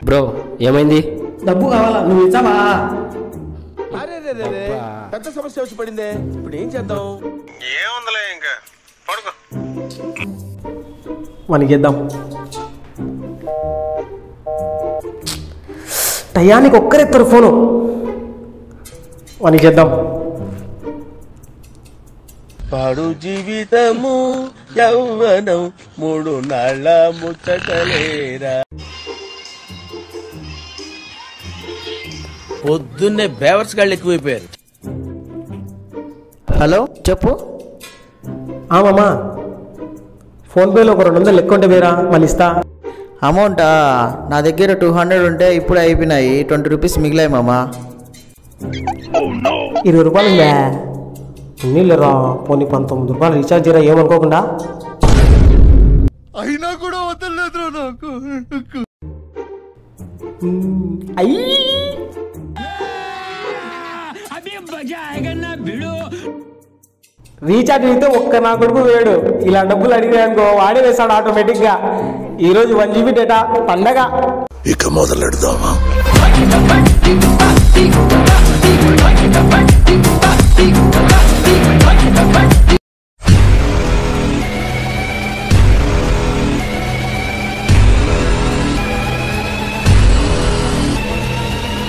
Bro ఏమైంది? డబ్బు కావాలా, నువ్వు ఇచ్చావా? అరే పెద్ద సమస్య వచ్చి పడిందే, ఇప్పుడు ఏం చేద్దాం? ఏముందలే ఇంకా పడుకో. మనకి ఇద్దాం. టయానికి ఒక్కరెత్తారు ఫోను. మనకి ఇద్దాం. పాడు జీవితము యౌవనం 3 నాళ్ళ ముచ్చటలేరా. పొద్దున్నే బేవర్స్ గాళ్ళు ఎక్కువైపోయారు. హలో చెప్పు. మామా ఫోన్పేలో ఒక 200 లెక్క ఉంటే వేరా మళ్ళీ ఇస్తా. అమౌంటా? నా దగ్గర 200 ఉంటే ఇప్పుడు అయిపోయినాయి. 20 రూపీస్ మిగిలాయి మామా. 20 రూపాయలు ఉందా? నీళ్ళరా పోనీ 19 రూపాయలు రీఛార్జ్ చేయరా, ఏమనుకోకుండా. అయినా కూడా వదలలేదు నాకు. రీఛార్జ్ అయితే ఒక్క నా కొడుకు వేడు. ఇలా డబ్బులు అడిగానుకో వాడే వేస్తాడు ఆటోమేటిక్ గా. ఈరోజు 1 GB డేటా పండగ. ఇక మొదలెడదామా?